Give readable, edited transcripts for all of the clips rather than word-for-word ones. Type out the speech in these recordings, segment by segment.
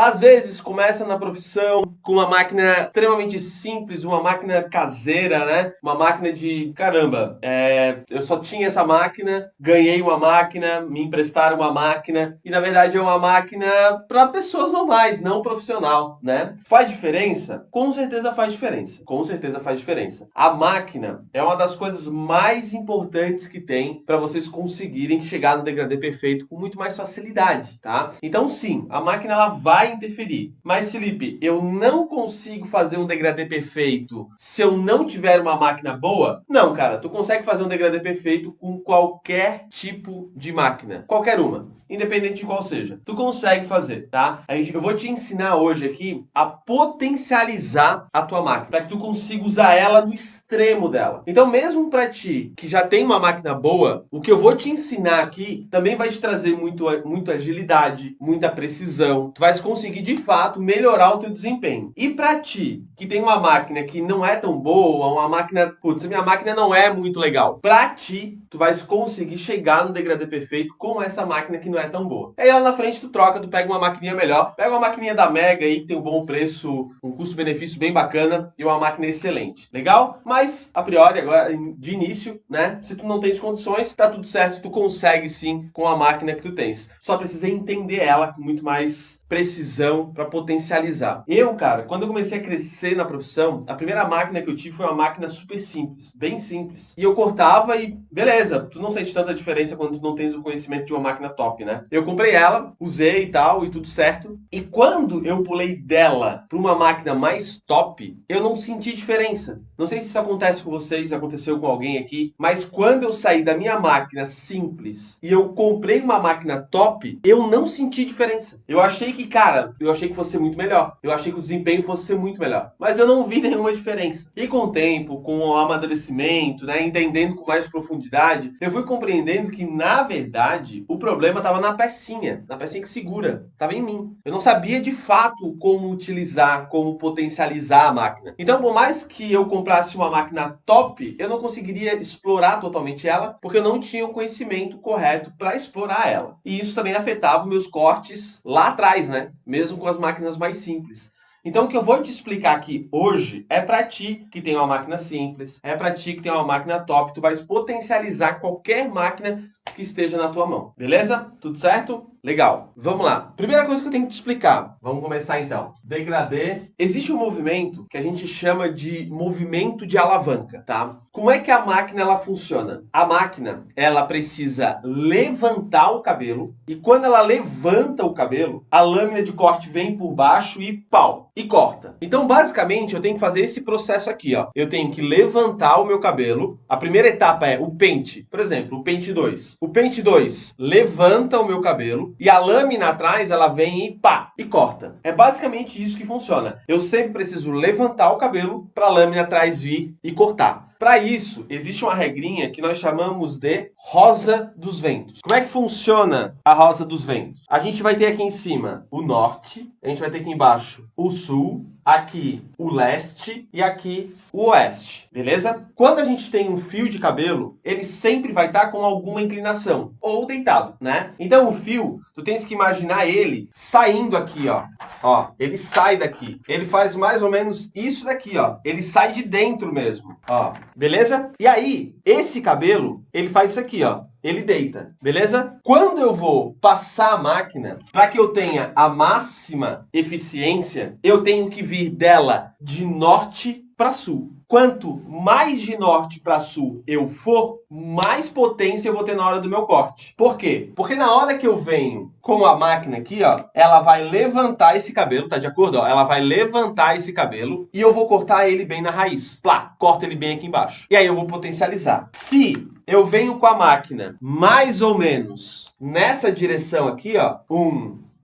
Às vezes começa na profissão com uma máquina extremamente simples, uma máquina caseira, né? Uma máquina de, caramba, eu só tinha essa máquina, ganhei uma máquina, me emprestaram uma máquina, e na verdade é uma máquina para pessoas normais, não profissional, né? Faz diferença? Com certeza faz diferença. Com certeza faz diferença. A máquina é uma das coisas mais importantes que tem para vocês conseguirem chegar no degradê perfeito com muito mais facilidade, tá? Então sim, a máquina ela vai interferir. Mas Felipe, eu não consigo fazer um degradê perfeito se eu não tiver uma máquina boa? Não, cara, tu consegue fazer um degradê perfeito com qualquer tipo de máquina, qualquer uma, independente de qual seja. Tu consegue fazer, tá? Eu vou te ensinar hoje aqui a potencializar a tua máquina, para que tu consiga usar ela no extremo dela. Então, mesmo para ti que já tem uma máquina boa, o que eu vou te ensinar aqui também vai te trazer muita agilidade, muita precisão. Tu vai conseguir de fato melhorar o teu desempenho. E para ti que tem uma máquina que não é tão boa, uma máquina, putz, minha máquina não é muito legal. Para ti, tu vai conseguir chegar no degradê perfeito com essa máquina que não é tão boa. Aí lá na frente tu troca, tu pega uma maquininha melhor, pega uma maquininha da Mega aí que tem um bom preço, um custo-benefício bem bacana e uma máquina excelente. Legal? Mas a priori agora de início, né? Se tu não tens condições, tá tudo certo, tu consegue sim com a máquina que tu tens. Só precisa entender ela com muito mais precisão para potencializar. Eu, cara, quando eu comecei a crescer na profissão, a primeira máquina que eu tive foi uma máquina super simples, bem simples. E eu cortava e beleza, tu não sente tanta diferença quando tu não tens o conhecimento de uma máquina top, né? Eu comprei ela, usei e tal, e tudo certo. E quando eu pulei dela para uma máquina mais top, eu não senti diferença. Não sei se isso acontece com vocês, aconteceu com alguém aqui, mas quando eu saí da minha máquina simples e eu comprei uma máquina top, eu não senti diferença. Eu achei que fosse ser muito melhor. Eu achei que o desempenho fosse ser muito melhor. Mas eu não vi nenhuma diferença. E com o tempo, com o amadurecimento, né, entendendo com mais profundidade, eu fui compreendendo que, na verdade, o problema estava na pecinha que segura. Estava em mim. Eu não sabia de fato como utilizar, como potencializar a máquina. Então, por mais que eu comprasse uma máquina top, eu não conseguiria explorar totalmente ela, porque eu não tinha o conhecimento correto para explorar ela. E isso também afetava meus cortes lá atrás, né? Mesmo com as máquinas mais simples. Então, o que eu vou te explicar aqui hoje é para ti que tem uma máquina simples, é para ti que tem uma máquina top, tu vais potencializar qualquer máquina que esteja na tua mão. Beleza? Tudo certo? Legal. Vamos lá. Primeira coisa que eu tenho que te explicar. Vamos começar então. Degradê. Existe um movimento que a gente chama de movimento de alavanca, tá? Como é que a máquina ela funciona? A máquina, ela precisa levantar o cabelo e quando ela levanta o cabelo, a lâmina de corte vem por baixo e pau, e corta. Então, basicamente, eu tenho que fazer esse processo aqui, ó. Eu tenho que levantar o meu cabelo. A primeira etapa é o pente. Por exemplo, o pente 2. O pente 2 levanta o meu cabelo e a lâmina atrás ela vem e pá, e corta. É basicamente isso que funciona. Eu sempre preciso levantar o cabelo para a lâmina atrás vir e cortar. Para isso, existe uma regrinha que nós chamamos de rosa dos ventos. Como é que funciona a rosa dos ventos? A gente vai ter aqui em cima o norte, a gente vai ter aqui embaixo o sul, aqui o leste e aqui o oeste, beleza? Quando a gente tem um fio de cabelo, ele sempre vai estar com alguma inclinação, ou deitado, né? Então o fio, tu tens que imaginar ele saindo aqui, ó. Ó, ele sai daqui. Ele faz mais ou menos isso daqui, ó. Ele sai de dentro mesmo, ó. Beleza? E aí, esse cabelo, ele faz isso aqui, ó. Ele deita, beleza? Quando eu vou passar a máquina, para que eu tenha a máxima eficiência, eu tenho que vir dela de norte para sul. Quanto mais de norte para sul eu for, mais potência eu vou ter na hora do meu corte. Por quê? Porque na hora que eu venho com a máquina aqui, ó, ela vai levantar esse cabelo, tá de acordo? Ó, ela vai levantar esse cabelo e eu vou cortar ele bem na raiz. Plá, corta ele bem aqui embaixo. E aí eu vou potencializar. Se eu venho com a máquina mais ou menos nessa direção aqui, ó,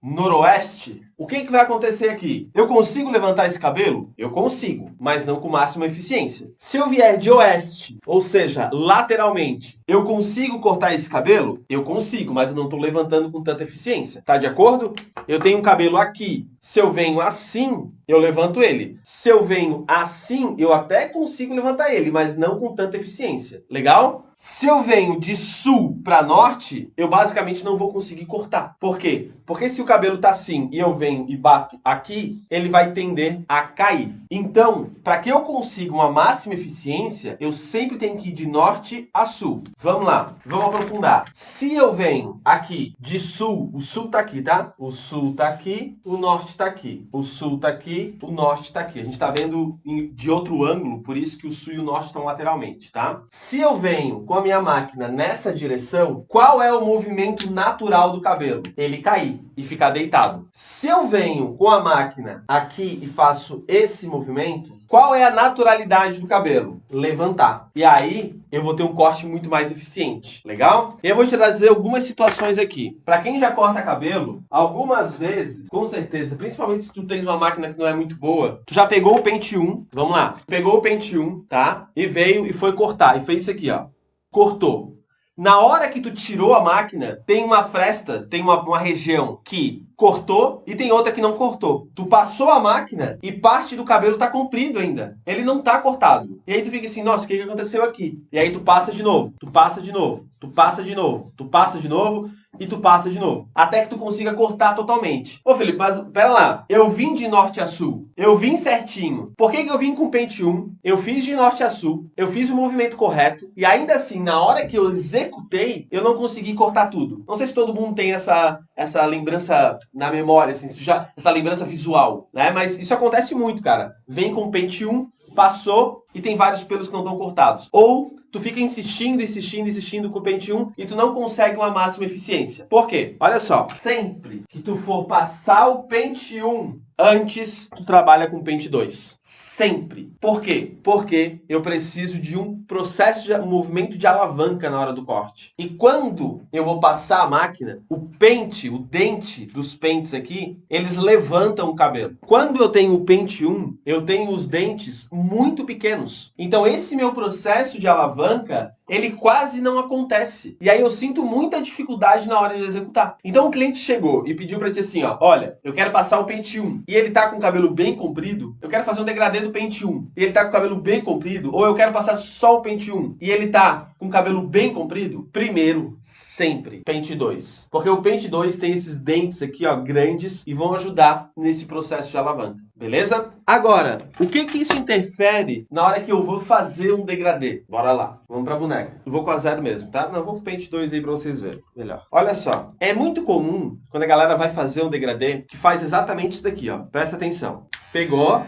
noroeste, o que vai acontecer aqui? Eu consigo levantar esse cabelo? Eu consigo, mas não com máxima eficiência. Se eu vier de oeste, ou seja, lateralmente, eu consigo cortar esse cabelo? Eu consigo, mas eu não estou levantando com tanta eficiência. Tá de acordo? Eu tenho um cabelo aqui. Se eu venho assim, eu levanto ele. Se eu venho assim, eu até consigo levantar ele, mas não com tanta eficiência. Legal? Se eu venho de sul para norte, eu basicamente não vou conseguir cortar. Por quê? Porque se o cabelo tá assim e eu venho venho e bato aqui, ele vai tender a cair. Então, para que eu consiga uma máxima eficiência, eu sempre tenho que ir de norte a sul. Vamos lá, vamos aprofundar. Se eu venho aqui de sul, o sul tá aqui, tá? O sul tá aqui, o norte tá aqui. O sul tá aqui, o norte tá aqui. A gente tá vendo de outro ângulo, por isso que o sul e o norte estão lateralmente, tá? Se eu venho com a minha máquina nessa direção, qual é o movimento natural do cabelo? Ele cair e ficar deitado. Se eu venho com a máquina aqui e faço esse movimento, qual é a naturalidade do cabelo? Levantar. E aí, eu vou ter um corte muito mais eficiente. Legal? E eu vou te trazer algumas situações aqui. Para quem já corta cabelo, algumas vezes, com certeza, principalmente se tu tens uma máquina que não é muito boa, tu já pegou o pente 1, vamos lá, pegou o pente 1, tá? E veio e foi cortar, e fez isso aqui, ó. Cortou. Na hora que tu tirou a máquina, tem uma fresta, tem uma região que cortou e tem outra que não cortou. Tu passou a máquina e parte do cabelo tá comprido ainda. Ele não tá cortado. E aí tu fica assim, nossa, o que aconteceu aqui? E aí tu passa de novo, tu passa de novo, tu passa de novo, tu passa de novo e tu passa de novo. Até que tu consiga cortar totalmente. Ô Felipe, mas pera lá. Eu vim de norte a sul. Eu vim certinho. Por que eu vim com pente 1? Eu fiz de norte a sul. Eu fiz o movimento correto. E ainda assim, na hora que eu executei, eu não consegui cortar tudo. Não sei se todo mundo tem essa lembrança na memória, assim, essa lembrança visual, né? Mas isso acontece muito, cara. Vem com pente 1, passou e tem vários pelos que não estão cortados. Ou tu fica insistindo com o pente 1 e tu não consegue uma máxima eficiência. Por quê? Olha só, sempre que tu for passar o pente 1, antes tu trabalha com o pente 2. Sempre. Por quê? Porque eu preciso de um processo de um movimento de alavanca na hora do corte. E quando eu vou passar a máquina, o pente, o dente dos pentes aqui, eles levantam o cabelo. Quando eu tenho o pente 1, eu tenho os dentes muito pequenos. Então esse meu processo de alavanca, ele quase não acontece. E aí eu sinto muita dificuldade na hora de executar. Então o cliente chegou e pediu pra ti assim, ó, olha, eu quero passar o pente 1 e ele tá com o cabelo bem comprido, eu quero fazer um degradê do pente 1 e ele tá com o cabelo bem comprido, ou eu quero passar só o pente 1 e ele tá com o cabelo bem comprido, primeiro, sempre, pente 2. Porque o pente 2 tem esses dentes aqui, ó, grandes e vão ajudar nesse processo de alavanca. Beleza? Agora, o que isso interfere na hora que eu vou fazer um degradê? Bora lá. Vamos pra boneca. Eu vou com a 0 mesmo, tá? Não, vou com o pente 2 aí pra vocês verem. Melhor. Olha só. É muito comum, quando a galera vai fazer um degradê, que faz exatamente isso daqui, ó. Presta atenção. Pegou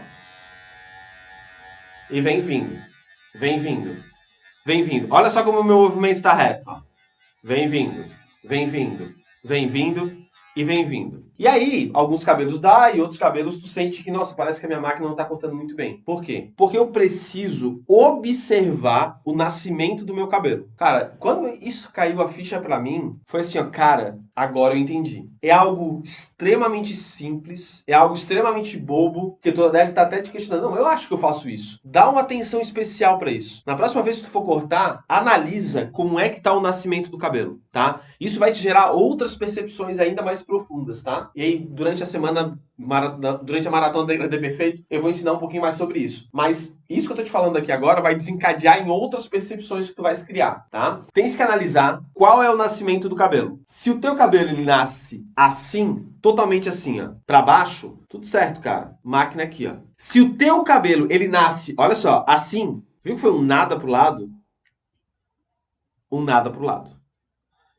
e vem vindo. Vem vindo. Vem vindo. Olha só como o meu movimento tá reto, ó. Vem vindo. Vem vindo. Vem vindo e vem vindo. E aí, alguns cabelos dá e outros cabelos tu sente que, nossa, parece que a minha máquina não tá cortando muito bem. Por quê? Porque eu preciso observar o nascimento do meu cabelo. Cara, quando isso caiu a ficha pra mim, foi assim, ó, cara, agora eu entendi. É algo extremamente simples, é algo extremamente bobo, que tu deve estar até te questionando. Não, eu acho que eu faço isso. Dá uma atenção especial pra isso. Na próxima vez que tu for cortar, analisa como é que tá o nascimento do cabelo, tá? Isso vai te gerar outras percepções ainda mais profundas, tá? E aí, durante a semana, durante a maratona da Degradê Perfeito, eu vou ensinar um pouquinho mais sobre isso. Mas isso que eu tô te falando aqui agora vai desencadear em outras percepções que tu vais criar, tá? Tens que analisar qual é o nascimento do cabelo. Se o teu cabelo ele nasce assim, totalmente assim, ó, pra baixo, tudo certo, cara. Máquina aqui, ó. Se o teu cabelo ele nasce, olha só, assim, viu que foi um nada pro lado? Um nada pro lado.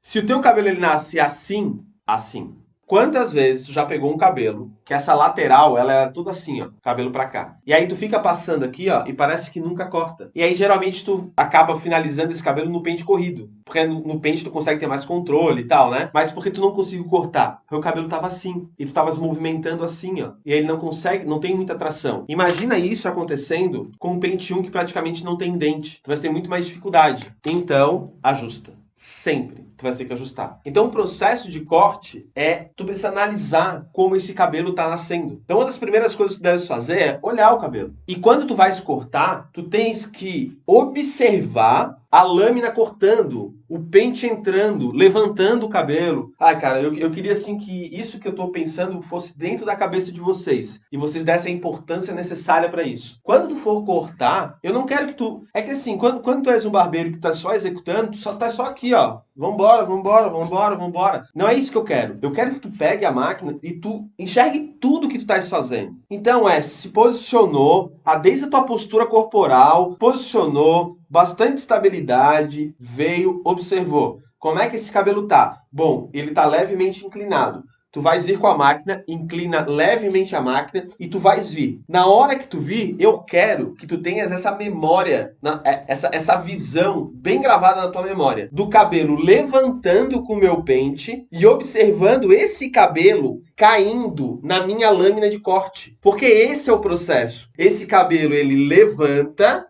Se o teu cabelo ele nasce assim, assim. Quantas vezes tu já pegou um cabelo, que essa lateral, ela era toda assim, ó, cabelo pra cá. E aí tu fica passando aqui, ó, e parece que nunca corta. E aí geralmente tu acaba finalizando esse cabelo no pente corrido. Porque no pente tu consegue ter mais controle e tal, né? Mas porque tu não conseguiu cortar. Porque o cabelo tava assim. E tu tava se movimentando assim, ó. E aí ele não consegue, não tem muita tração. Imagina isso acontecendo com um pente 1 que praticamente não tem dente. Tu vai ter muito mais dificuldade. Então, ajusta. Sempre tu vai ter que ajustar. Então o processo de corte é tu precisa analisar como esse cabelo tá nascendo. Então uma das primeiras coisas que tu deves fazer é olhar o cabelo. E quando tu vais cortar, tu tens que observar a lâmina cortando, o pente entrando, levantando o cabelo. Ah, cara, eu queria assim que isso que eu tô pensando fosse dentro da cabeça de vocês e vocês dessem a importância necessária para isso. Quando tu for cortar, eu não quero que tu... É que assim, quando tu és um barbeiro que tá só executando, tu tá só aqui, ó. Vambora, vambora, vambora, vambora. Não é isso que eu quero. Eu quero que tu pegue a máquina e tu enxergue tudo que tu estás fazendo. Então se posicionou, desde a tua postura corporal, posicionou, bastante estabilidade, veio, observou. Como é que esse cabelo tá? Bom, ele tá levemente inclinado. Tu vais vir com a máquina, inclina levemente a máquina e tu vais vir. Na hora que tu vir, eu quero que tu tenhas essa memória, essa visão bem gravada na tua memória. Do cabelo levantando com o meu pente e observando esse cabelo caindo na minha lâmina de corte. Porque esse é o processo. Esse cabelo, ele levanta...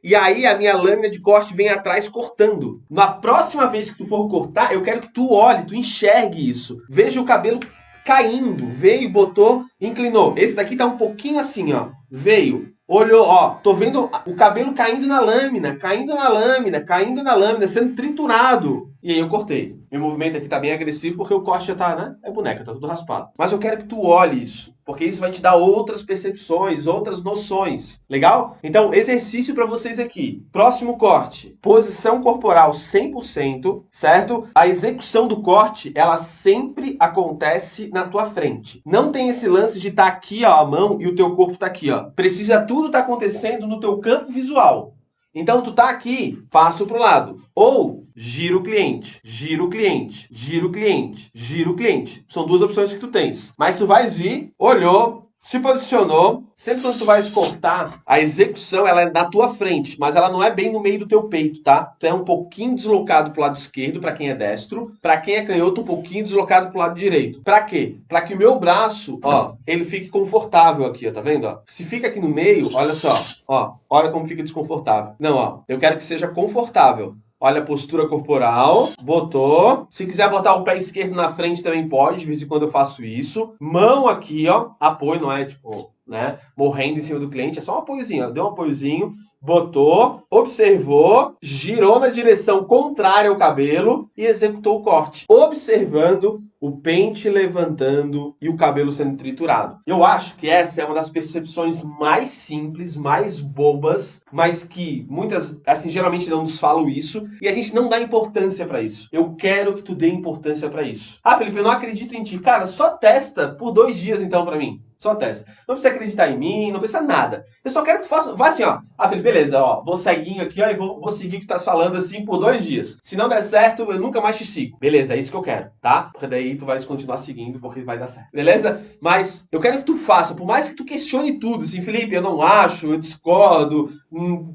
E aí a minha lâmina de corte vem atrás cortando. Na próxima vez que tu for cortar, eu quero que tu olhe, tu enxergue isso. Veja o cabelo caindo. Veio, botou, inclinou. Esse daqui tá um pouquinho assim, ó. Veio, olhou, ó. Tô vendo o cabelo caindo na lâmina, caindo na lâmina, caindo na lâmina, sendo triturado. E aí eu cortei. Meu movimento aqui tá bem agressivo porque o corte já tá, né? É boneca, tá tudo raspado. Mas eu quero que tu olhe isso. Porque isso vai te dar outras percepções, outras noções. Legal? Então, exercício para vocês aqui. Próximo corte. Posição corporal 100%, certo? A execução do corte, ela sempre acontece na tua frente. Não tem esse lance de estar aqui, ó, a mão e o teu corpo tá aqui, ó. Precisa tudo estar acontecendo no teu campo visual. Então, tu tá aqui, passo pro lado. Ou gira o cliente, gira o cliente, gira o cliente, gira o cliente. São duas opções que tu tens. Mas tu vais vir, olhou, se posicionou. Sempre quando tu vais cortar, a execução ela é na tua frente, mas ela não é bem no meio do teu peito, tá? Tu é um pouquinho deslocado pro lado esquerdo, para quem é destro. Para quem é canhoto, um pouquinho deslocado pro lado direito. Para quê? Para que o meu braço, ó, ele fique confortável aqui, ó, tá vendo? Ó? Se fica aqui no meio, olha só, ó, olha como fica desconfortável. Não, ó, eu quero que seja confortável. Olha a postura corporal, botou. Se quiser botar o pé esquerdo na frente também pode, de vez em quando eu faço isso. Mão aqui, ó, apoio, não é tipo, né, morrendo em cima do cliente, é só um apoiozinho, ó, deu um apoiozinho, botou, observou, girou na direção contrária ao cabelo e executou o corte, observando o pente levantando e o cabelo sendo triturado. Eu acho que essa é uma das percepções mais simples, mais bobas, mas que muitas, assim, geralmente não nos falam isso e a gente não dá importância pra isso. Eu quero que tu dê importância pra isso. Ah, Felipe, eu não acredito em ti. Cara, só testa por 2 dias então pra mim. Só testa. Não precisa acreditar em mim, não precisa nada. Eu só quero que tu faça... Vai assim, ó. Ah, Felipe, beleza, ó. Vou ceguinho aqui, ó, e vou seguir o que tu tá falando assim por 2 dias. Se não der certo, eu nunca mais te sigo. Beleza, é isso que eu quero, tá? Porque daí tu vai continuar seguindo, porque vai dar certo. Beleza? Mas eu quero que tu faça, por mais que tu questione tudo, assim, Felipe, eu não acho, eu discordo,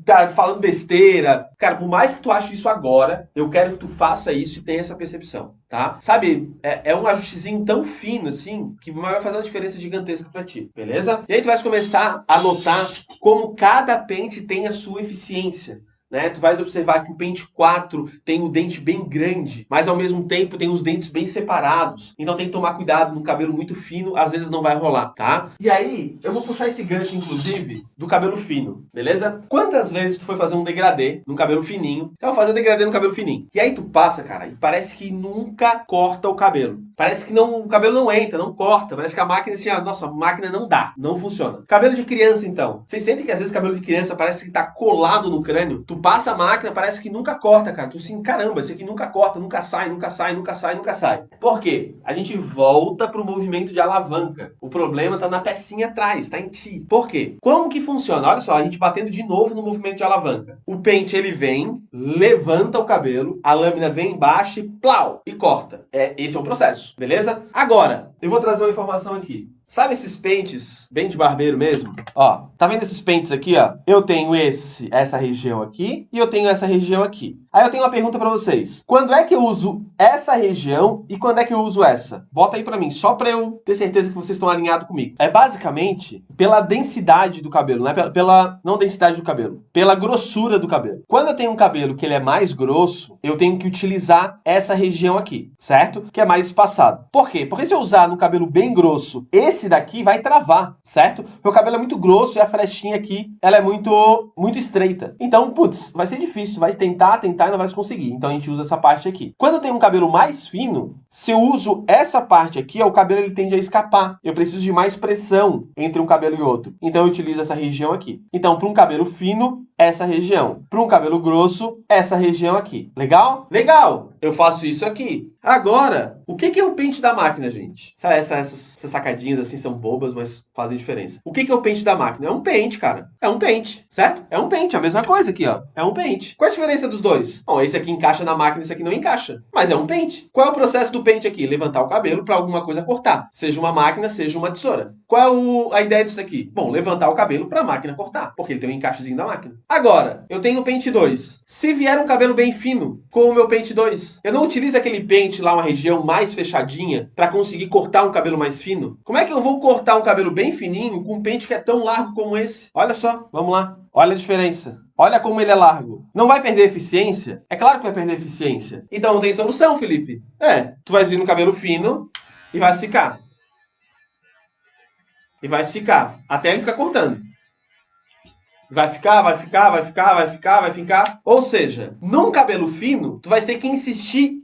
tá falando besteira. Cara, por mais que tu ache isso agora, eu quero que tu faça isso e tenha essa percepção, tá? Sabe, é um ajustezinho tão fino, assim, que vai fazer uma diferença gigantesca pra ti, beleza? E aí tu vai começar a notar como cada pente tem a sua eficiência. Né? Tu vais observar que o pente 4 tem o dente bem grande, mas ao mesmo tempo tem os dentes bem separados. Então tem que tomar cuidado no cabelo muito fino, às vezes não vai rolar, tá? E aí, eu vou puxar esse gancho, inclusive, do cabelo fino, beleza? Quantas vezes tu foi fazer um degradê no cabelo fininho? Você vai fazer degradê no cabelo fininho. E aí tu passa, cara, e parece que nunca corta o cabelo. Parece que não, o cabelo não entra, não corta. Parece que a máquina, assim, nossa, a máquina não dá, não funciona. Cabelo de criança, então. Vocês sentem que às vezes cabelo de criança parece que tá colado no crânio? Tu passa a máquina, parece que nunca corta, cara. Tu assim, caramba, isso aqui nunca corta, nunca sai, nunca sai, nunca sai, nunca sai. Por quê? A gente volta pro movimento de alavanca. O problema tá na pecinha atrás, tá em ti. Por quê? Como que funciona? Olha só, a gente batendo de novo no movimento de alavanca. O pente, ele vem, levanta o cabelo, a lâmina vem embaixo e plau, e corta. Esse é o processo, beleza? Agora, eu vou trazer uma informação aqui. Sabe esses pentes bem de barbeiro mesmo? Ó, tá vendo esses pentes aqui, ó? Eu tenho essa região aqui e eu tenho essa região aqui. Aí eu tenho uma pergunta pra vocês. Quando é que eu uso essa região e quando é que eu uso essa? Bota aí pra mim, só pra eu ter certeza que vocês estão alinhados comigo. É basicamente pela densidade do cabelo, né? Não densidade do cabelo, pela grossura do cabelo. Quando eu tenho um cabelo que ele é mais grosso, eu tenho que utilizar essa região aqui, certo? Que é mais espaçado. Por quê? Porque se eu usar cortar no cabelo bem grosso, esse daqui vai travar, certo? Porque o cabelo é muito grosso e a frestinha aqui, ela é muito estreita. Então, putz, vai ser difícil, vai tentar e não vai conseguir. Então a gente usa essa parte aqui. Quando eu tenho um cabelo mais fino, se eu uso essa parte aqui, ó, o cabelo ele tende a escapar. Eu preciso de mais pressão entre um cabelo e outro. Então eu utilizo essa região aqui. Então, para um cabelo fino, essa região. Para um cabelo grosso, essa região aqui. Legal? Legal! Eu faço isso aqui. Agora, o que é o pente da máquina, gente? Essas sacadinhas assim são bobas, mas fazem diferença. O que é o pente da máquina? É um pente, cara. É um pente, certo? É um pente, a mesma coisa aqui, ó. É um pente. Qual a diferença dos dois? Bom, esse aqui encaixa na máquina, esse aqui não encaixa. Mas é um pente. Qual é o processo do pente aqui? Levantar o cabelo para alguma coisa cortar. Seja uma máquina, seja uma tesoura. Qual é a ideia disso daqui? Bom, levantar o cabelo para a máquina cortar, porque ele tem um encaixezinho da máquina. Agora, eu tenho o pente 2. Se vier um cabelo bem fino com o meu pente 2, eu não utilizo aquele pente lá, uma região mais fechadinha, para conseguir cortar um cabelo mais fino? Como é que eu vou cortar um cabelo bem fininho com um pente que é tão largo como esse? Olha só, vamos lá. Olha a diferença. Olha como ele é largo. Não vai perder eficiência? É claro que vai perder eficiência. Então não tem solução, Felipe. Tu vai vir no cabelo fino e vai esticar. E vai esticar até ele ficar cortando. Vai ficar. Ou seja, num cabelo fino, tu vai ter que insistir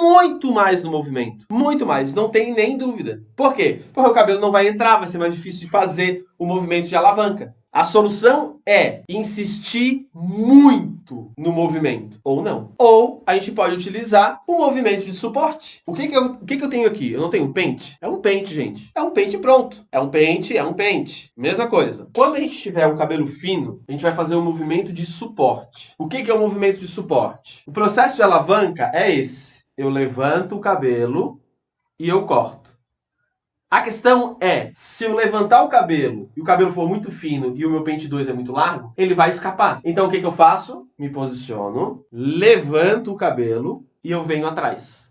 muito mais no movimento. Muito mais, não tem nem dúvida. Por quê? Porque o cabelo não vai entrar, vai ser mais difícil de fazer o movimento de alavanca. A solução é insistir muito no movimento, ou não. Ou a gente pode utilizar o movimento de suporte. O que eu tenho aqui? Eu não tenho um pente? É um pente, gente. É um pente pronto. É um pente. Mesma coisa. Quando a gente tiver um cabelo fino, a gente vai fazer um movimento de suporte. O que é o movimento de suporte? O processo de alavanca é esse. Eu levanto o cabelo e eu corto. A questão é, se eu levantar o cabelo e o cabelo for muito fino e o meu pente 2 é muito largo, ele vai escapar. Então o que eu faço? Me posiciono, levanto o cabelo e eu venho atrás.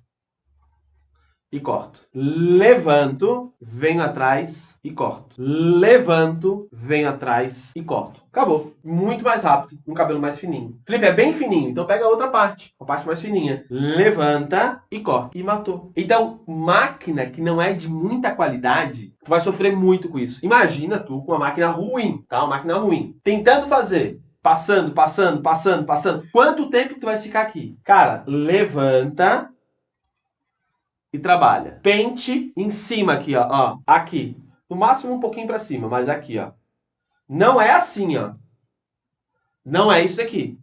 E corto. Levanto, venho atrás e corto. Levanto, venho atrás e corto. Acabou. Muito mais rápido, um cabelo mais fininho. Felipe, é bem fininho, então pega a outra parte, a parte mais fininha. Levanta e corta. E matou. Então, máquina que não é de muita qualidade, tu vai sofrer muito com isso. Imagina tu com uma máquina ruim, tá? Uma máquina ruim. Tentando fazer, passando. Quanto tempo tu vai ficar aqui? Cara, levanta e trabalha. Pente em cima aqui, ó. Aqui. No máximo um pouquinho pra cima, mas aqui, ó. Não é assim, ó. Não é isso daqui.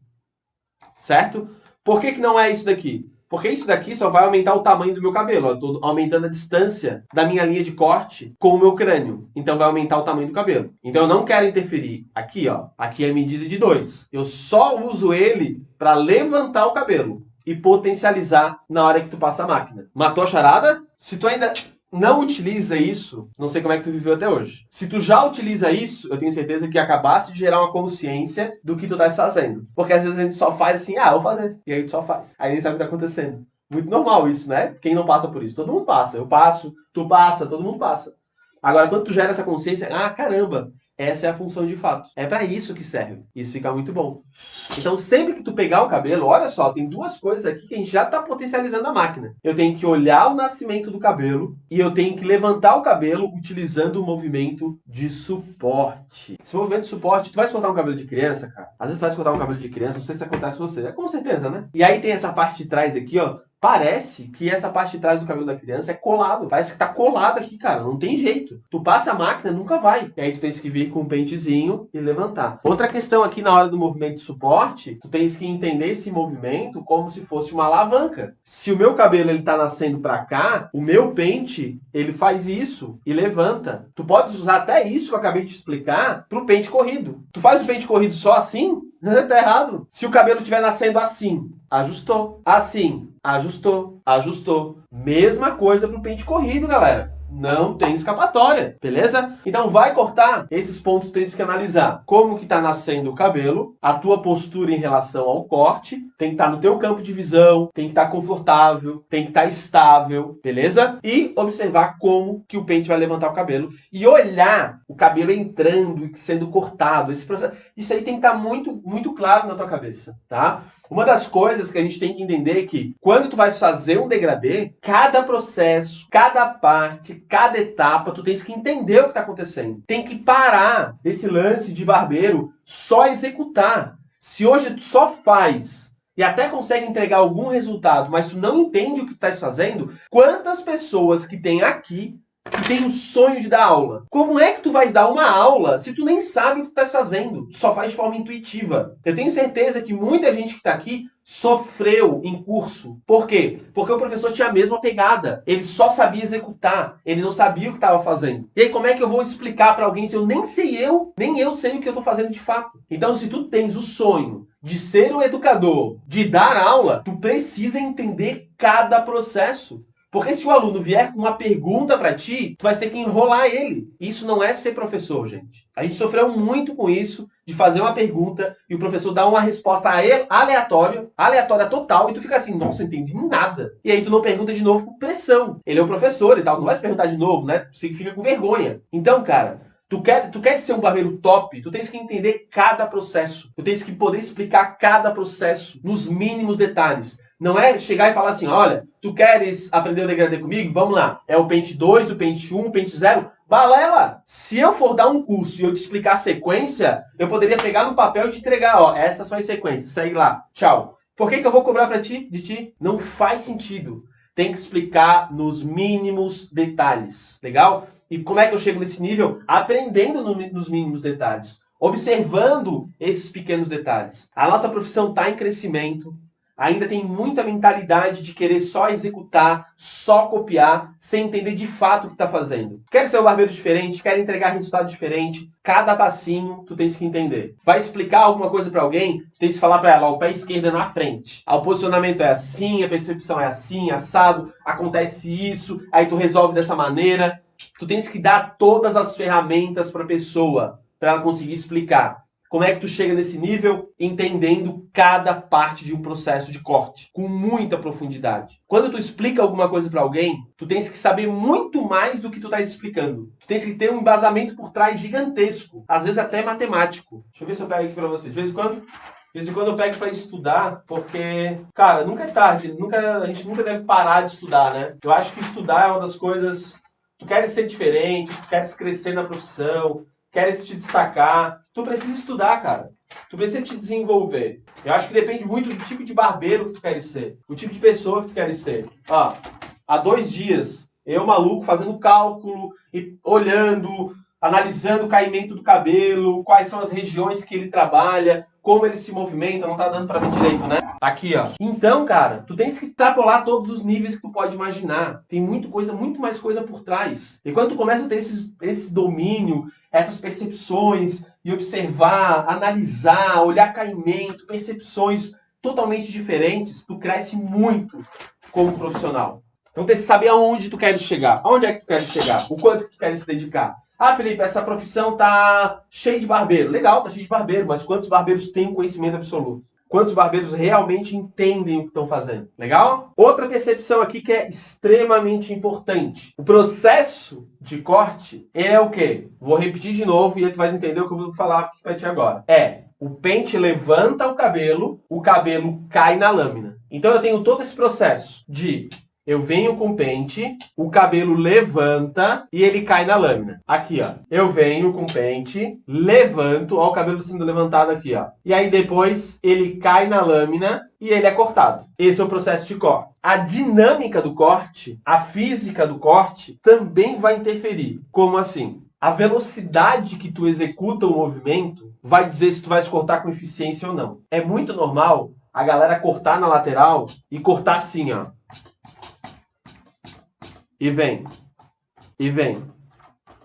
Certo? Por que não é isso daqui? Porque isso daqui só vai aumentar o tamanho do meu cabelo. Eu tô aumentando a distância da minha linha de corte com o meu crânio. Então vai aumentar o tamanho do cabelo. Então eu não quero interferir. Aqui, ó. Aqui é a medida de 2. Eu só uso ele para levantar o cabelo e potencializar na hora que tu passa a máquina. Matou a charada? Se tu ainda não utiliza isso, não sei como é que tu viveu até hoje. Se tu já utiliza isso, eu tenho certeza que acabasse de gerar uma consciência do que tu tá fazendo. Porque às vezes a gente só faz assim, vou fazer. E aí tu só faz. Aí nem sabe o que tá acontecendo. Muito normal isso, né? Quem não passa por isso? Todo mundo passa. Eu passo, tu passa, todo mundo passa. Agora, quando tu gera essa consciência, caramba, essa é a função de fato. É para isso que serve. Isso fica muito bom. Então, sempre que tu pegar o cabelo, olha só, tem duas coisas aqui que a gente já está potencializando a máquina. Eu tenho que olhar o nascimento do cabelo e eu tenho que levantar o cabelo utilizando o movimento de suporte. Esse movimento de suporte, tu vai cortar um cabelo de criança, cara? Às vezes tu vai cortar um cabelo de criança, não sei se acontece com você. Com certeza, né? E aí tem essa parte de trás aqui, ó. Parece que essa parte de trás do cabelo da criança é colado. Parece que tá colado aqui, cara. Não tem jeito. Tu passa a máquina, nunca vai. E aí tu tens que vir com um pentezinho e levantar. Outra questão aqui na hora do movimento de suporte, tu tens que entender esse movimento como se fosse uma alavanca. Se o meu cabelo ele tá nascendo pra cá, o meu pente, ele faz isso e levanta. Tu pode usar até isso que eu acabei de explicar pro pente corrido. Tu faz o pente corrido só assim? Tá errado. Se o cabelo estiver nascendo assim, ajustou. Assim, ajustou. Mesma coisa pro pente corrido, galera. Não tem escapatória, beleza? Então vai cortar, esses pontos tens que analisar. Como que tá nascendo o cabelo, a tua postura em relação ao corte, tem que estar no teu campo de visão, tem que estar confortável, tem que estar estável, beleza? E observar como que o pente vai levantar o cabelo e olhar o cabelo entrando e sendo cortado. Esse processo, isso aí tem que estar muito, muito claro na tua cabeça, tá? Uma das coisas que a gente tem que entender é que quando tu vai fazer um degradê, cada processo, cada parte, cada etapa, tu tens que entender o que está acontecendo. Tem que parar desse lance de barbeiro só executar. Se hoje tu só faz e até consegue entregar algum resultado, mas tu não entende o que tu estás fazendo, quantas pessoas que tem aqui que tem o sonho de dar aula? Como é que tu vais dar uma aula se tu nem sabe o que tu estás fazendo? Tu só faz de forma intuitiva. Eu tenho certeza que muita gente que está aqui sofreu em curso. Por quê? Porque o professor tinha a mesma pegada. Ele só sabia executar. Ele não sabia o que estava fazendo. E aí, como é que eu vou explicar para alguém se eu nem sei nem eu sei o que eu estou fazendo de fato? Então, se tu tens o sonho de ser um educador, de dar aula, tu precisa entender cada processo. Porque se o aluno vier com uma pergunta para ti, tu vai ter que enrolar ele. Isso não é ser professor, gente. A gente sofreu muito com isso, de fazer uma pergunta e o professor dá uma resposta aleatória total, e tu fica assim, nossa, eu entendi nada. E aí tu não pergunta de novo com pressão. Ele é o professor e tal, não vai se perguntar de novo, né? Tu fica com vergonha. Então, cara, tu quer ser um barbeiro top, tu tens que entender cada processo. Tu tens que poder explicar cada processo nos mínimos detalhes. Não é chegar e falar assim, olha, tu queres aprender o degradê comigo? Vamos lá. É o pente 2, o pente 1, o pente 0. Balela! Se eu for dar um curso e eu te explicar a sequência, eu poderia pegar no papel e te entregar, ó, essas são as sequências, segue lá, tchau. Por que eu vou cobrar de ti? Não faz sentido. Tem que explicar nos mínimos detalhes, legal? E como é que eu chego nesse nível? Aprendendo nos mínimos detalhes. Observando esses pequenos detalhes. A nossa profissão está em crescimento. Ainda tem muita mentalidade de querer só executar, só copiar, sem entender de fato o que está fazendo. Quer ser um barbeiro diferente, quer entregar resultado diferente, cada passinho tu tens que entender. Vai explicar alguma coisa para alguém, tu tens que falar para ela, ó, o pé esquerdo é na frente. O posicionamento é assim, a percepção é assim, assado, acontece isso, aí tu resolve dessa maneira. Tu tens que dar todas as ferramentas para a pessoa, para ela conseguir explicar. Como é que tu chega nesse nível? Entendendo cada parte de um processo de corte, com muita profundidade. Quando tu explica alguma coisa para alguém, tu tens que saber muito mais do que tu estás explicando. Tu tens que ter um embasamento por trás gigantesco, às vezes até matemático. Deixa eu ver se eu pego aqui para vocês. De vez em quando eu pego para estudar, porque, cara, nunca é tarde, a gente nunca deve parar de estudar, né? Eu acho que estudar é uma das coisas... Tu queres ser diferente, tu queres crescer na profissão, queres te destacar, tu precisa estudar, cara. Tu precisa te desenvolver. Eu acho que depende muito do tipo de barbeiro que tu queres ser, o tipo de pessoa que tu queres ser. Ó, há 2 dias, eu maluco fazendo cálculo e olhando, analisando o caimento do cabelo, quais são as regiões que ele trabalha, como ele se movimenta, não tá dando pra ver direito, né? Aqui, ó. Então, cara, tu tens que extrapolar todos os níveis que tu pode imaginar. Tem muito mais coisa por trás. E quando tu começa a ter esse domínio, essas percepções, e observar, analisar, olhar caimento, percepções totalmente diferentes, tu cresce muito como profissional. Então tem que saber aonde tu queres chegar. Aonde é que tu queres chegar? O quanto que tu queres se dedicar. Ah, Felipe, essa profissão tá cheia de barbeiro. Legal, tá cheio de barbeiro, mas quantos barbeiros têm um conhecimento absoluto? Quantos barbeiros realmente entendem o que estão fazendo? Legal? Outra percepção aqui que é extremamente importante. O processo de corte é o quê? Vou repetir de novo e aí tu vai entender o que eu vou falar para ti agora. O pente levanta o cabelo cai na lâmina. Então eu tenho todo esse processo de... Eu venho com o pente, o cabelo levanta e ele cai na lâmina. Aqui, ó. Eu venho com o pente, levanto, ó, o cabelo sendo levantado aqui, ó. E aí depois ele cai na lâmina e ele é cortado. Esse é o processo de corte. A dinâmica do corte, a física do corte, também vai interferir. Como assim? A velocidade que tu executa o movimento vai dizer se tu vais cortar com eficiência ou não. É muito normal a galera cortar na lateral e cortar assim, ó. E vem, e vem,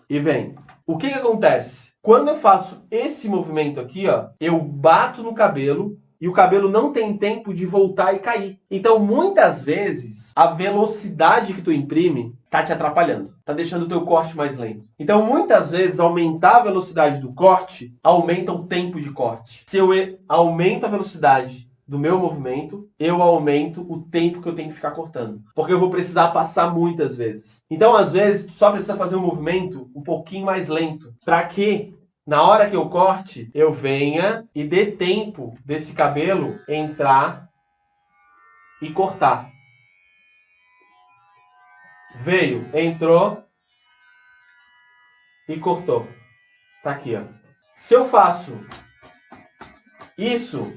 e vem. O que acontece? Quando eu faço esse movimento aqui, ó, eu bato no cabelo e o cabelo não tem tempo de voltar e cair. Então, muitas vezes, a velocidade que tu imprime tá te atrapalhando. Tá deixando o teu corte mais lento. Então, muitas vezes, aumentar a velocidade do corte aumenta o tempo de corte. Se eu aumento a velocidade do meu movimento, eu aumento o tempo que eu tenho que ficar cortando. Porque eu vou precisar passar muitas vezes. Então, às vezes, tu só precisa fazer um movimento um pouquinho mais lento. Para que na hora que eu corte, eu venha e dê tempo desse cabelo entrar e cortar. Veio, entrou e cortou. Tá aqui, ó. Se eu faço isso,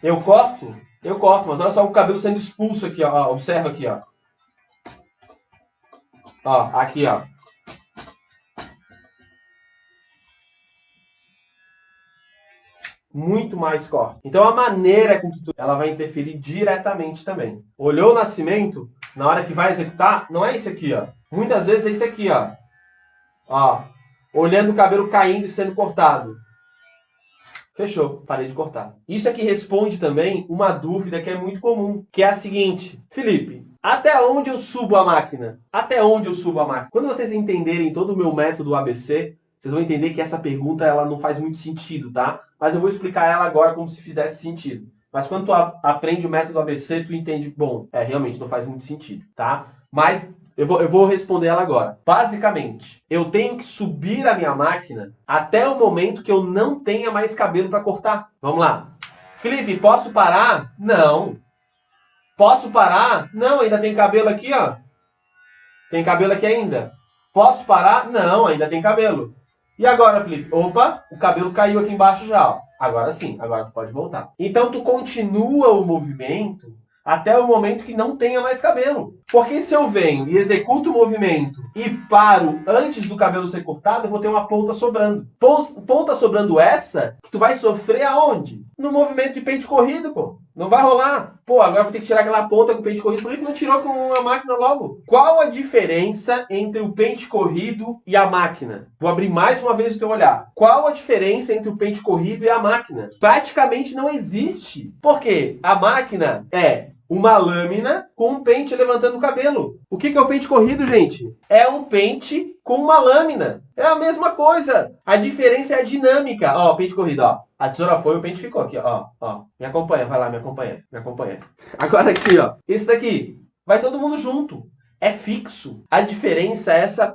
eu corto, mas olha só o cabelo sendo expulso aqui, ó. Observa aqui, ó. Ó, aqui, ó. Muito mais corte. Então a maneira com que ela vai interferir diretamente também. Olhou o nascimento, na hora que vai executar, não é isso aqui, ó. Muitas vezes é isso aqui, ó. Ó, olhando o cabelo caindo e sendo cortado. Fechou, parei de cortar. Isso aqui responde também uma dúvida que é muito comum, que é a seguinte: Felipe, até onde eu subo a máquina? Até onde eu subo a máquina? Quando vocês entenderem todo o meu método ABC, vocês vão entender que essa pergunta ela não faz muito sentido, tá? Mas eu vou explicar ela agora como se fizesse sentido. Mas quando tu aprende o método ABC, tu entende, bom, realmente não faz muito sentido, tá? Mas eu vou responder ela agora. Basicamente, eu tenho que subir a minha máquina até o momento que eu não tenha mais cabelo para cortar. Vamos lá. Felipe, posso parar? Não. Posso parar? Não, ainda tem cabelo aqui, ó. Tem cabelo aqui ainda. Posso parar? Não, ainda tem cabelo. E agora, Felipe? Opa, o cabelo caiu aqui embaixo já, ó. Agora sim, agora tu pode voltar. Então tu continua o movimento até o momento que não tenha mais cabelo. Porque se eu venho e executo o movimento e paro antes do cabelo ser cortado, eu vou ter uma ponta sobrando. Ponta sobrando essa que tu vai sofrer aonde? No movimento de pente corrido, pô. Não vai rolar. Pô, agora vou ter que tirar aquela ponta com o pente corrido. Por que não tirou com a máquina logo? Qual a diferença entre o pente corrido e a máquina? Vou abrir mais uma vez o teu olhar. Qual a diferença entre o pente corrido e a máquina? Praticamente não existe. Por quê? A máquina é uma lâmina com um pente levantando o cabelo. O que é o pente corrido, gente? É um pente com uma lâmina. É a mesma coisa. A diferença é a dinâmica. Ó, pente corrido, ó. A tesoura foi, o pente ficou aqui, ó. Me acompanha, vai lá, me acompanha. Agora aqui, ó. Esse daqui. Vai todo mundo junto. É fixo. A diferença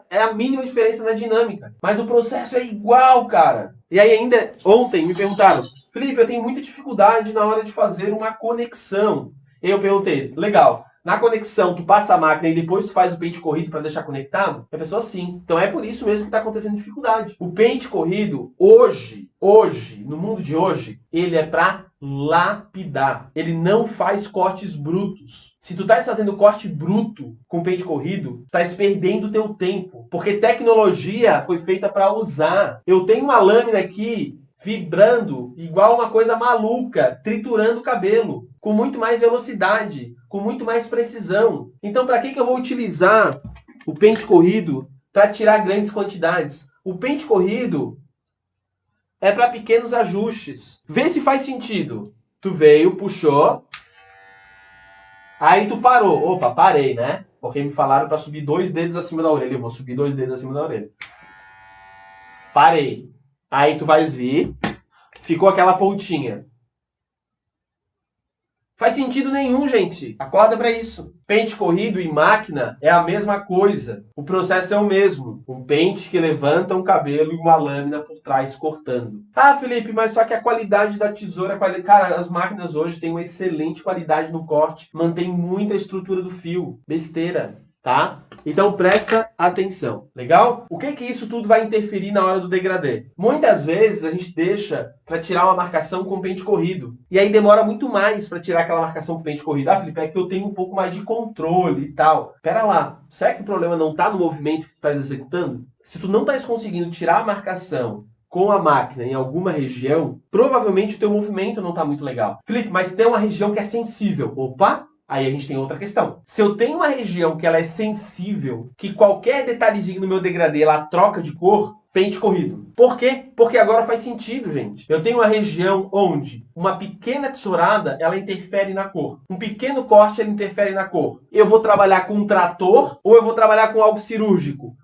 é a mínima diferença na dinâmica. Mas o processo é igual, cara. E aí ainda, ontem me perguntaram, Felipe, eu tenho muita dificuldade na hora de fazer uma conexão. Eu perguntei, legal, na conexão tu passa a máquina e depois tu faz o pente corrido para deixar conectado? A pessoa sim. Então é por isso mesmo que está acontecendo dificuldade. O pente corrido, hoje, no mundo de hoje, ele é para lapidar. Ele não faz cortes brutos. Se tu estás fazendo corte bruto com pente corrido, estás perdendo o teu tempo. Porque tecnologia foi feita para usar. Eu tenho uma lâmina aqui vibrando igual uma coisa maluca, triturando o cabelo, com muito mais velocidade, com muito mais precisão. Então, para que eu vou utilizar o pente corrido para tirar grandes quantidades? O pente corrido é para pequenos ajustes. Vê se faz sentido. Tu veio, puxou, aí tu parou. Opa, parei, né? Porque me falaram para subir 2 dedos acima da orelha. Eu vou subir 2 dedos acima da orelha. Parei. Aí tu vais vir, ficou aquela pontinha. Faz sentido nenhum, gente. Acorda para isso. Pente corrido e máquina é a mesma coisa. O processo é o mesmo. Um pente que levanta um cabelo e uma lâmina por trás cortando. Ah, Felipe, mas só que a qualidade da tesoura... Cara, as máquinas hoje têm uma excelente qualidade no corte. Mantém muita estrutura do fio. Besteira, tá? Então presta atenção, legal? O que isso tudo vai interferir na hora do degradê? Muitas vezes a gente deixa para tirar uma marcação com pente corrido. E aí demora muito mais para tirar aquela marcação com pente corrido. Ah, Felipe, é que eu tenho um pouco mais de controle e tal. Pera lá, será que o problema não está no movimento que tu estás executando? Se tu não estás conseguindo tirar a marcação com a máquina em alguma região, provavelmente o teu movimento não está muito legal. Felipe, mas tem uma região que é sensível. Opa! Aí a gente tem outra questão. Se eu tenho uma região que ela é sensível, que qualquer detalhezinho no meu degradê ela troca de cor, pente corrido. Por quê? Porque agora faz sentido, gente. Eu tenho uma região onde uma pequena tesourada ela interfere na cor. Um pequeno corte ele interfere na cor. Eu vou trabalhar com um trator ou eu vou trabalhar com algo cirúrgico?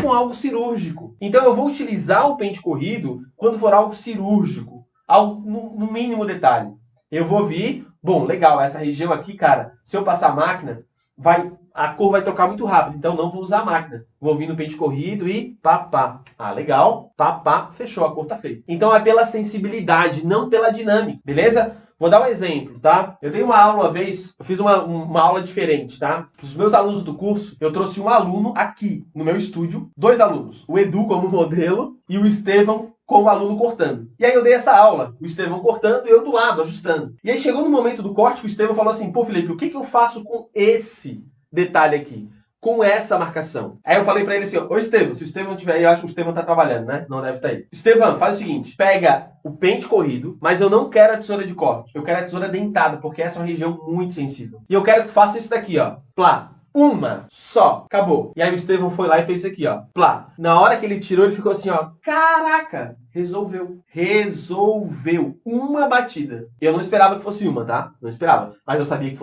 Com algo cirúrgico. Então eu vou utilizar o pente corrido quando for algo cirúrgico. Algo no mínimo detalhe. Eu vou vir, bom, legal, essa região aqui, cara, se eu passar a máquina, vai a cor vai trocar muito rápido, então não vou usar a máquina. Vou vir no pente corrido e pá, pá. Ah, legal, pá, pá, fechou, a cor tá feita. Então é pela sensibilidade, não pela dinâmica, beleza? Vou dar um exemplo, tá? Eu dei uma aula uma vez, eu fiz uma aula diferente, tá? Para os meus alunos do curso, eu trouxe um aluno aqui no meu estúdio, 2 alunos, o Edu como modelo e o Estevão com o aluno cortando. E aí eu dei essa aula, o Estevão cortando e eu do lado, ajustando. E aí chegou no momento do corte que o Estevão falou assim, pô, Felipe, o que eu faço com esse detalhe aqui? Com essa marcação. Aí eu falei pra ele assim, ô Estevão, se o Estevão tiver aí, eu acho que o Estevão tá trabalhando, né? Não deve estar aí. Estevão, faz o seguinte, pega o pente corrido, mas eu não quero a tesoura de corte, eu quero a tesoura dentada, porque essa é uma região muito sensível. E eu quero que tu faça isso daqui, ó. Plá. Uma só. Acabou. E aí o Estevão foi lá e fez isso aqui, ó. Plá. Na hora que ele tirou, ele ficou assim, ó. Caraca! Resolveu. Resolveu. Uma batida. Eu não esperava que fosse uma, tá? Não esperava. Mas eu sabia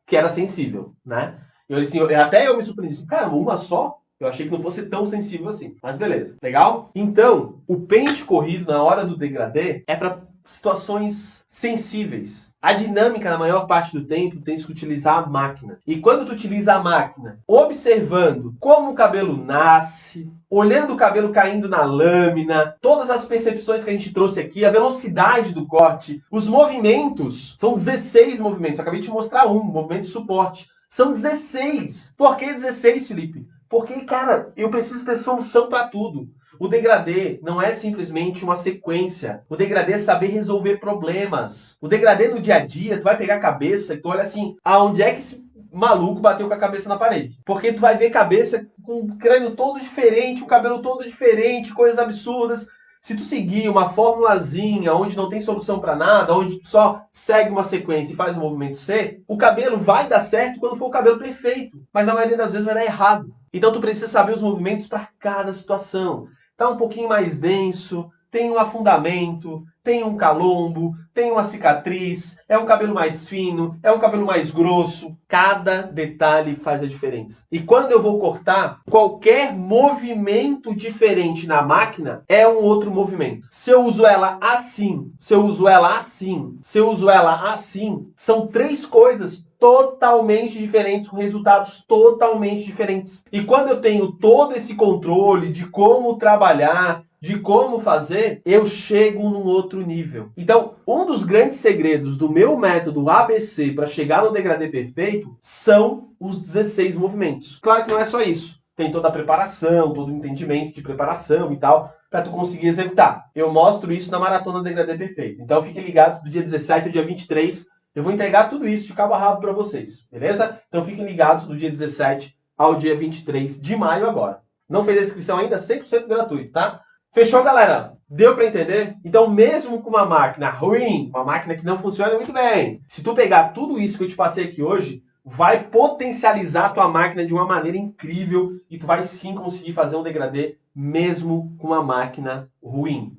que era sensível, né? E eu assim, até eu me surpreendi. Assim, caramba, uma só? Eu achei que não fosse tão sensível assim. Mas beleza. Legal? Então, o pente corrido na hora do degradê é para situações sensíveis. A dinâmica, na maior parte do tempo, tens que utilizar a máquina. E quando tu utiliza a máquina, observando como o cabelo nasce, olhando o cabelo caindo na lâmina, todas as percepções que a gente trouxe aqui, a velocidade do corte, os movimentos, são 16 movimentos. Eu acabei de te mostrar um, movimento de suporte. São 16. Por que 16, Felipe? Porque, cara, eu preciso ter solução para tudo. O degradê não é simplesmente uma sequência. O degradê é saber resolver problemas. O degradê no dia a dia, tu vai pegar a cabeça e tu olha assim, aonde é que esse maluco bateu com a cabeça na parede? Porque tu vai ver cabeça com o crânio todo diferente, o cabelo todo diferente, coisas absurdas. Se tu seguir uma formulazinha onde não tem solução para nada, onde tu só segue uma sequência e faz o movimento C, o cabelo vai dar certo quando for o cabelo perfeito. Mas a maioria das vezes vai dar errado. Então tu precisa saber os movimentos para cada situação. Tá um pouquinho mais denso, tem um afundamento, tem um calombo, tem uma cicatriz, é um cabelo mais fino, é um cabelo mais grosso. Cada detalhe faz a diferença. E quando eu vou cortar, qualquer movimento diferente na máquina é um outro movimento. Se eu uso ela assim, se eu uso ela assim, se eu uso ela assim, são 3 coisas totalmente diferentes, com resultados totalmente diferentes. E quando eu tenho todo esse controle de como trabalhar, de como fazer, eu chego num outro nível. Então, um dos grandes segredos do meu método ABC para chegar no degradê perfeito são os 16 movimentos. Claro que não é só isso. Tem toda a preparação, todo o entendimento de preparação e tal, para tu conseguir executar. Eu mostro isso na Maratona Degradê Perfeito. Então, fiquem ligados, do dia 17 ao dia 23, eu vou entregar tudo isso de cabo a rabo para vocês, beleza? Então, fiquem ligados do dia 17 ao dia 23 de maio agora. Não fez a inscrição ainda? 100% gratuito, tá? Fechou, galera? Deu para entender? Então, mesmo com uma máquina ruim, uma máquina que não funciona muito bem, se tu pegar tudo isso que eu te passei aqui hoje, vai potencializar a tua máquina de uma maneira incrível e tu vai sim conseguir fazer um degradê mesmo com uma máquina ruim.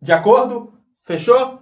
De acordo? Fechou?